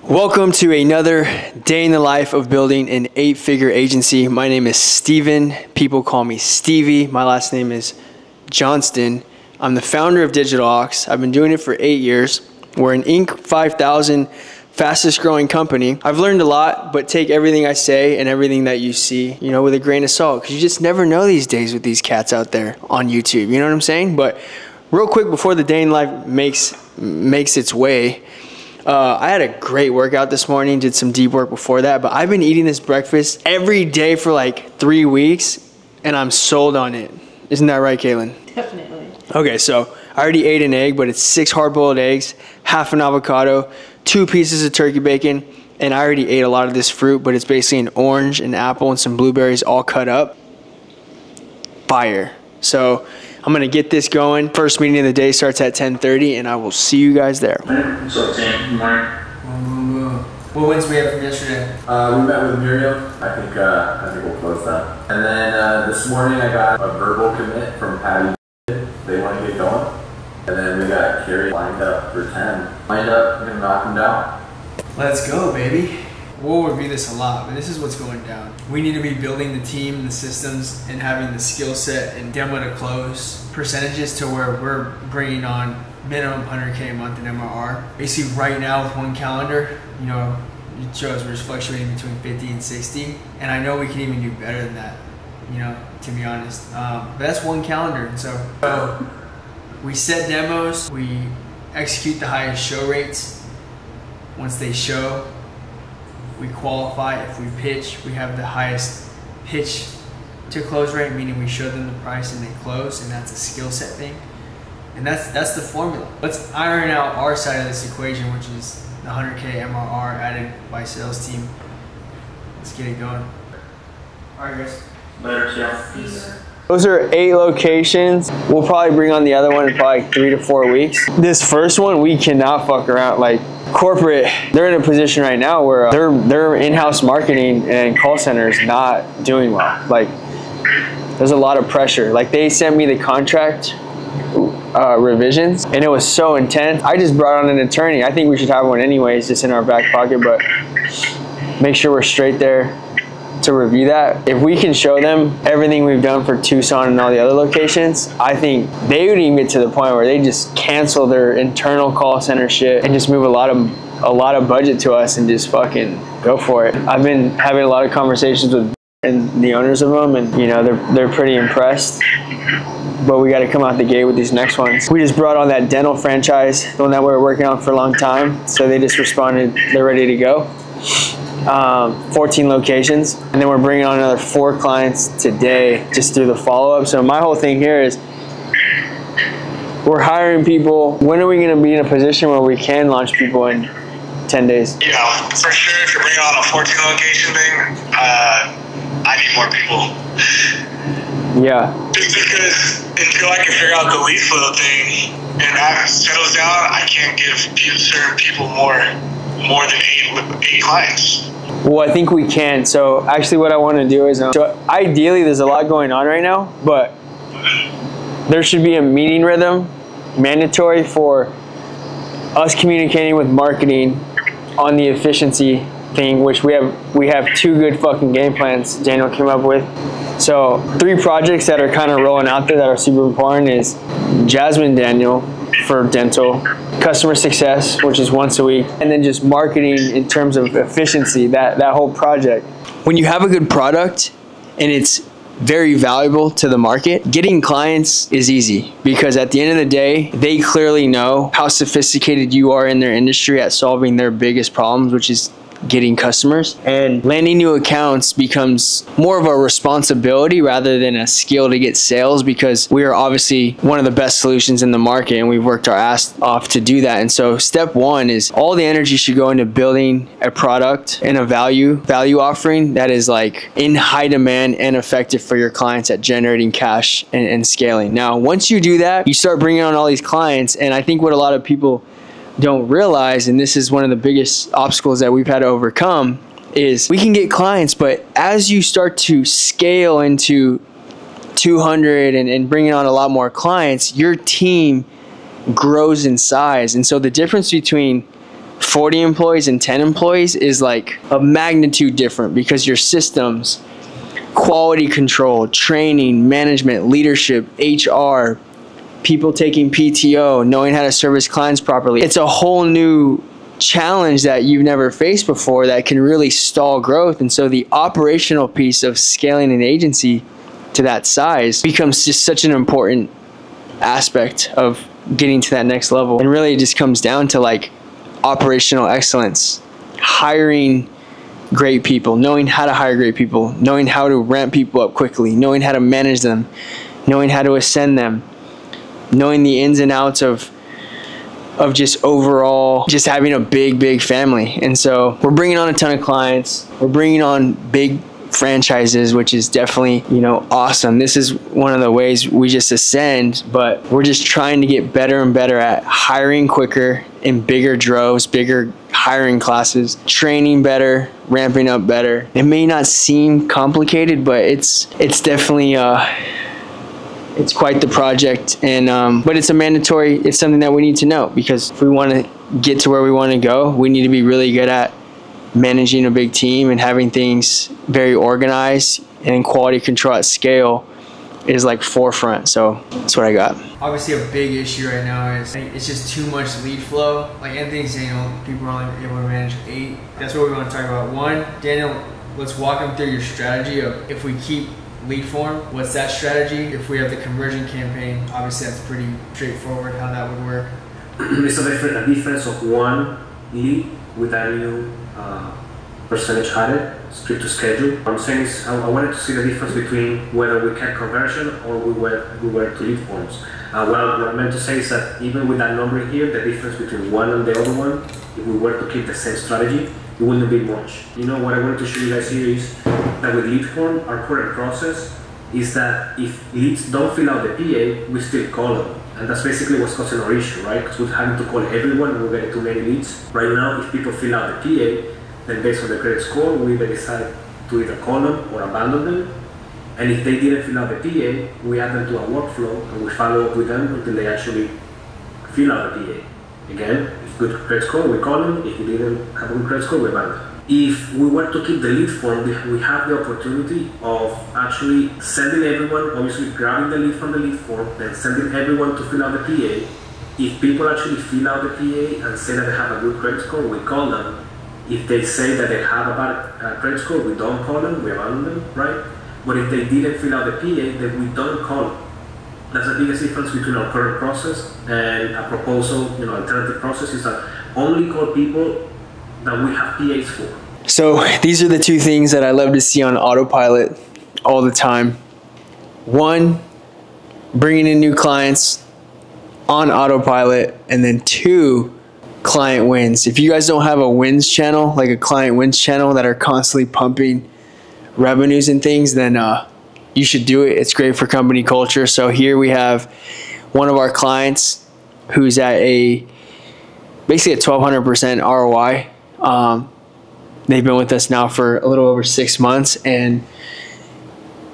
Welcome to another day in the life of building an 8-figure agency. My name is Steven. People call me Stevie. My last name is Johnston. I'm the founder of Digital Ox. I've been doing it for 8 years. We're an Inc. 5000 fastest growing company. I've learned a lot, but take everything I say and everything that you see, with a grain of salt, because you just never know these days with these cats out there on YouTube. You know what I'm saying? But real quick, before the day in life makes its way, I had a great workout this morning, did some deep work before that, but I've been eating this breakfast every day for like 3 weeks, and I'm sold on it. Isn't that right, Kaylin? Definitely. Okay, so I already ate an egg, but it's 6 hard-boiled eggs, half an avocado, 2 pieces of turkey bacon, and I already ate a lot of this fruit, but it's basically an orange, an apple, and some blueberries all cut up. Fire. So I'm gonna get this going. First meeting of the day starts at 10:30, and I will see you guys there. What's up, Tim? Good morning. What wins we have from yesterday? We met with Miriam. I think we'll close that. And then this morning I got a verbal commit from Patty. They want to get going. And then we got Carrie lined up for 10. Lined up, we're gonna knock them down. Let's go, baby. We'll review this a lot, but this is what's going down. We need to be building the team, the systems, and having the skill set and demo to close percentages to where we're bringing on minimum 100K a month in MRR. Basically right now with one calendar, it shows we're just fluctuating between 50 and 60. And I know we can even do better than that, to be honest. But that's one calendar. And so we set demos, we execute the highest show rates. Once they show, we qualify. If we pitch, we have the highest pitch to close rate, meaning we show them the price and they close, and that's a skill set thing. And that's the formula. Let's iron out our side of this equation, which is the 100K MRR added by sales team. Let's get it going. All right, guys. Later, yeah. Peace. Those are 8 locations. We'll probably bring on the other one in probably 3 to 4 weeks. This first one, we cannot fuck around. Like corporate, they're in a position right now where their in-house marketing and call center is not doing well. Like there's a lot of pressure. Like they sent me the contract revisions and it was so intense. I just brought on an attorney. I think we should have one anyways, just in our back pocket, but make sure we're straight there to review that. If we can show them everything we've done for Tucson and all the other locations, I think they would even get to the point where they just cancel their internal call center shit and just move a lot of budget to us and just fucking go for it. I've been having a lot of conversations with the owners of them, and they're pretty impressed. But we got to come out the gate with these next ones. We just brought on that dental franchise, the one that we were working on for a long time. So they just responded, they're ready to go. 14 locations, and then we're bringing on another 4 clients today just through the follow-up. So my whole thing here is we're hiring people. When are we going to be in a position where we can launch people in 10 days? Yeah, for sure. If you're bringing on a 14 location thing, I need more people. Yeah. Just because until I can figure out the lead flow thing and that settles down, I can't give certain people more than 8 clients. Well, I think we can. So actually what I want to do is, so ideally there's a lot going on right now, but there should be a meeting rhythm mandatory for us communicating with marketing on the efficiency thing, which we have 2 good fucking game plans Daniel came up with. So 3 projects that are kind of rolling out there that are super important is Jasmine Daniel for dental, customer success, which is once a week, and then just marketing in terms of efficiency, that whole project. When you have a good product and it's very valuable to the market, getting clients is easy, because at the end of the day, they clearly know how sophisticated you are in their industry at solving their biggest problems, which is getting customers. And landing new accounts becomes more of a responsibility rather than a skill to get sales, because we are obviously one of the best solutions in the market and we've worked our ass off to do that. And so step 1 is all the energy should go into building a product and a value offering that is like in high demand and effective for your clients at generating cash and scaling. Now, once you do that, you start bringing on all these clients. And I think what a lot of people don't realize, and this is one of the biggest obstacles that we've had to overcome, is we can get clients, but as you start to scale into 200 and bringing on a lot more clients, your team grows in size. And so the difference between 40 employees and 10 employees is like a magnitude different, because your systems, quality control, training, management, leadership, HR, people taking PTO, knowing how to service clients properly. It's a whole new challenge that you've never faced before that can really stall growth. And so the operational piece of scaling an agency to that size becomes just such an important aspect of getting to that next level. And really it just comes down to like operational excellence, hiring great people, knowing how to hire great people, knowing how to ramp people up quickly, knowing how to manage them, knowing how to ascend them, knowing the ins and outs of just overall just having a big family. And so we're bringing on a ton of clients, we're bringing on big franchises, which is definitely, you know, awesome. This is one of the ways we just ascend, but we're just trying to get better and better at hiring quicker in bigger droves, bigger hiring classes, training better, ramping up better. It may not seem complicated, but it's definitely it's quite the project. And but it's a mandatory, it's something that we need to know, because if we want to get to where we want to go, we need to be really good at managing a big team and having things very organized, and in quality control at scale is like forefront. So that's what I got. Obviously a big issue right now is it's just too much lead flow. Like Anthony's saying, you know, people are only able to manage 8. That's what we want to talk about. One, Daniel, let's walk them through your strategy of, if we keep lead form, what's that strategy? If we have the conversion campaign, obviously that's pretty straightforward how that would work. It's a difference of 1 lead with a new percentage added, strict to schedule. What I'm saying is I wanted to see the difference between whether we kept conversion or we were to lead forms. What I meant to say is that even with that number here, the difference between one and the other one, if we were to keep the same strategy, it wouldn't be much. You know, what I wanted to show you guys here is that with lead form, our current process is that if leads don't fill out the PA, we still call them. And that's basically what's causing our issue, right? Because we're having to call everyone and we're getting too many leads. Right now, if people fill out the PA, then based on the credit score, we either decide to either call them or abandon them. And if they didn't fill out the PA, we add them to our workflow and we follow up with them until they actually fill out the PA. Again, if good credit score, we call them. If we didn't have a good credit score, we abandon them. If we were to keep the lead form, we have the opportunity of actually sending everyone, obviously grabbing the lead from the lead form, then sending everyone to fill out the PA. If people actually fill out the PA and say that they have a good credit score, we call them. If they say that they have a bad credit score, we don't call them, we abandon them, right? But if they didn't fill out the PA, then we don't call them. That's the biggest difference between our current process and a proposal, alternative process, is that only call people that we have PAs for. So these are the two things that I love to see on autopilot all the time. One, bringing in new clients on autopilot, and then 2, client wins. If you guys don't have a wins channel, like a client wins channel that are constantly pumping revenues and things, then you should do it. It's great for company culture. So here we have one of our clients who's at basically a 1,200% ROI. They've been with us now for a little over 6 months, and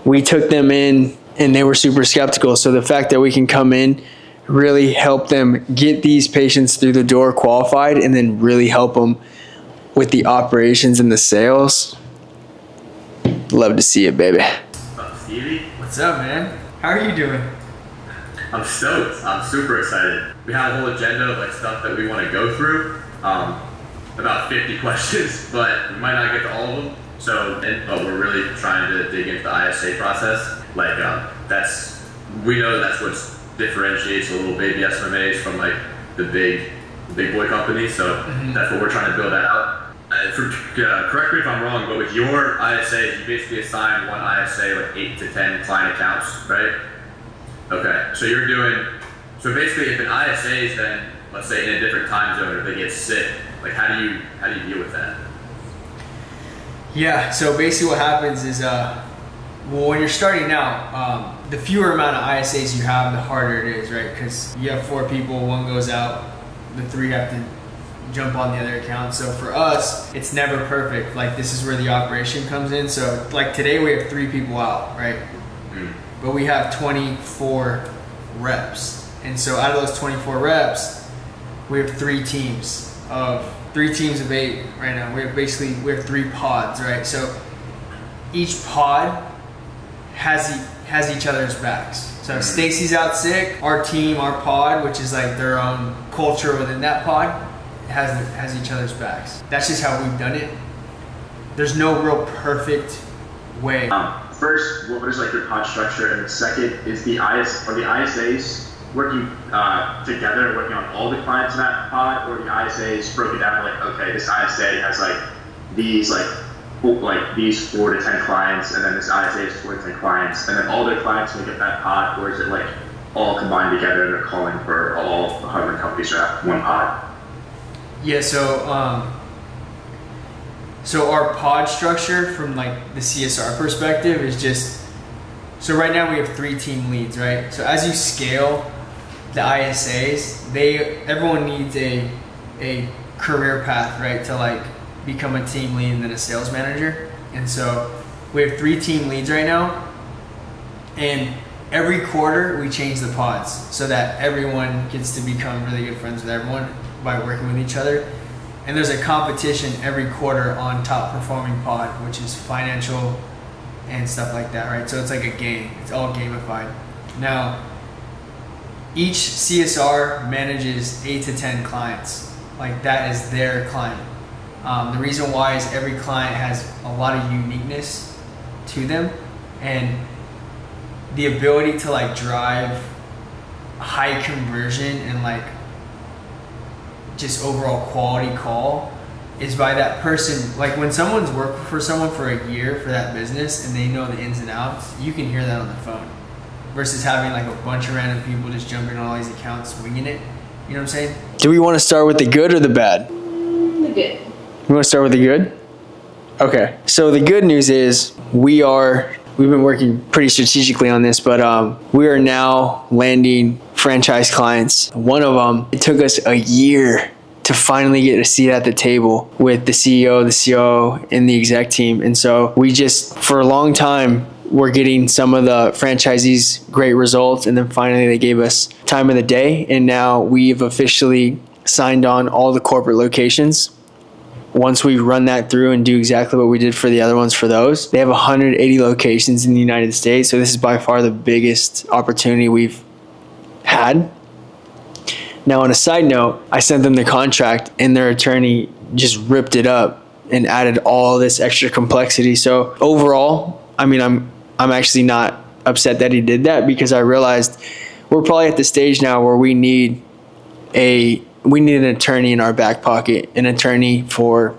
we took them in and they were super skeptical. So the fact that we can come in, really help them get these patients through the door qualified, and then really help them with the operations and the sales. Love to see it, baby. What's up, Stevie? What's up, man? How are you doing? I'm stoked. I'm super excited. We have a whole agenda of like stuff that we want to go through. About 50 questions, but we might not get to all of them. But we're really trying to dig into the ISA process. Like we know that's what differentiates the little baby SMMAs from like the big boy companies. So that's what we're trying to build out. Correct me if I'm wrong, but with your ISAs, you basically assign one ISA like 8 to 10 client accounts, right? Okay, so basically if an ISA is then, let's say in a different time zone, if they get sick, like how do you deal with that? Yeah, so basically what happens is, when you're starting out, the fewer amount of ISAs you have, the harder it is, right? Because you have 4 people, 1 goes out, the 3 have to jump on the other account. So for us, it's never perfect. Like this is where the operation comes in. So like today we have 3 people out, right? But we have 24 reps. And so out of those 24 reps, we have 3 teams of 3 teams of 8 right now. We have 3 pods, right? So each pod has each other's backs. So if Stacy's out sick, our team, our pod, which is like their own culture within that pod, has each other's backs. That's just how we've done it. There's no real perfect way. First, what is like your pod structure, and the second is the ISAs working together, working on all the clients in that pod, or the ISAs broken down like, okay, this ISA has like these these 4 to 10 clients, and then this ISA has 4 to 10 clients, and then all their clients make up that pod, or is it like all combined together and they're calling for all 100 companies or one pod? Yeah, so our pod structure from like the CSR perspective is just, so right now we have 3 team leads, right? So as you scale the ISAs, everyone needs a career path, right, to like become a team lead and then a sales manager. And so we have 3 team leads right now, and every quarter we change the pods so that everyone gets to become really good friends with everyone by working with each other. And there's a competition every quarter on top performing pod, which is financial and stuff like that, right? So it's like a game. It's all gamified. Now, each CSR manages 8 to 10 clients. Like that is their client. The reason why is every client has a lot of uniqueness to them, and the ability to like drive high conversion and like just overall quality call is by that person. Like when someone's worked for someone for a year for that business and they know the ins and outs, you can hear that on the phone, versus having like a bunch of random people just jumping on all these accounts winging it. You know what I'm saying? Do we want to start with the good or the bad? The good. You want to start with the good? Okay. So the good news is we've been working pretty strategically on this, but we are now landing franchise clients. One of them, it took us a year to finally get a seat at the table with the CEO, the COO, and the exec team. And so we just, for a long time, we're getting some of the franchisees great results, and then finally they gave us time of the day, and now we've officially signed on all the corporate locations. Once we run that through and do exactly what we did for the other ones for those, they have 180 locations in the United States. So this is by far the biggest opportunity we've had. Now, on a side note, I sent them the contract and their attorney just ripped it up and added all this extra complexity. So overall, I mean, I'm actually not upset that he did that, because I realized we're probably at the stage now where we need an attorney in our back pocket, an attorney for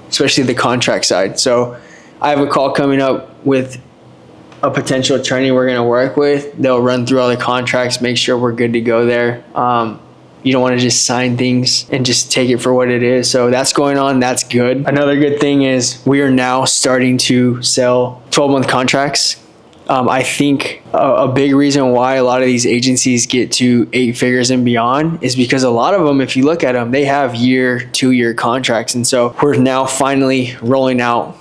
especially the contract side. So I have a call coming up with a potential attorney we're going to work with. They'll run through all the contracts, make sure we're good to go there. You don't want to just sign things and just take it for what it is. So that's going on. That's good. Another good thing is we are now starting to sell 12-month contracts. I think a big reason why a lot of these agencies get to 8 figures and beyond is because a lot of them, if you look at them, they have 2-year contracts. And so we're now finally rolling out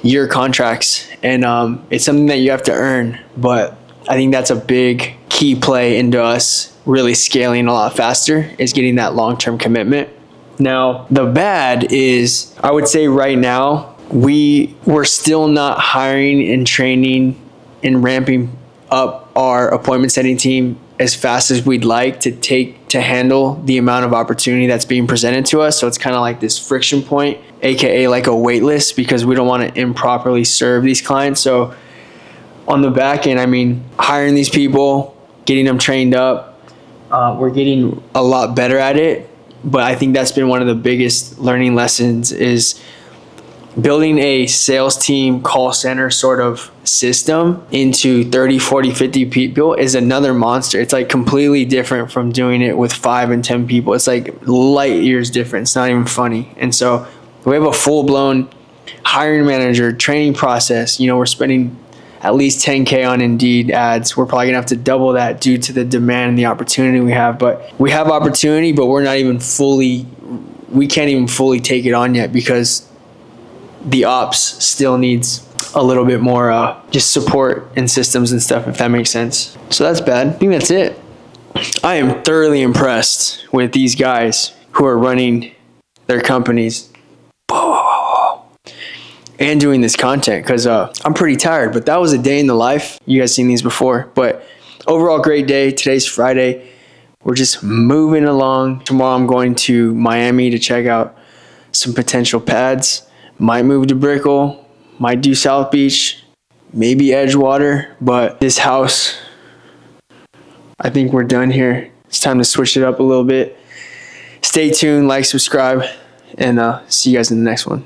year contracts, and it's something that you have to earn. But I think that's a big key play into us really scaling a lot faster, is getting that long-term commitment. Now, the bad is, I would say right now, we're still not hiring and training and ramping up our appointment setting team as fast as we'd like to handle the amount of opportunity that's being presented to us. So it's kind of like this friction point, AKA like a wait list, because we don't want to improperly serve these clients. So on the back end, I mean, hiring these people, getting them trained up, we're getting a lot better at it. But I think that's been one of the biggest learning lessons, is building a sales team call center sort of system into 30, 40, 50 people is another monster. It's like completely different from doing it with 5 and 10 people. It's like light years different. It's not even funny. And so we have a full-blown hiring manager training process. You know, we're spending at least 10K on Indeed ads. We're probably gonna have to double that due to the demand and the opportunity we have. But we have opportunity, but we can't even fully take it on yet, because the ops still needs a little bit more just support and systems and stuff, if that makes sense. So that's bad. I think that's it. I am thoroughly impressed with these guys who are running their companies. And doing this content, because I'm pretty tired, but that was a day in the life. You guys seen these before, but overall great day. Today's Friday. We're just moving along. Tomorrow I'm going to Miami to check out some potential pads. Might move to Brickell, might do South Beach, maybe Edgewater, but this house, I think we're done here. It's time to switch it up a little bit. Stay tuned, like, subscribe, and see you guys in the next one.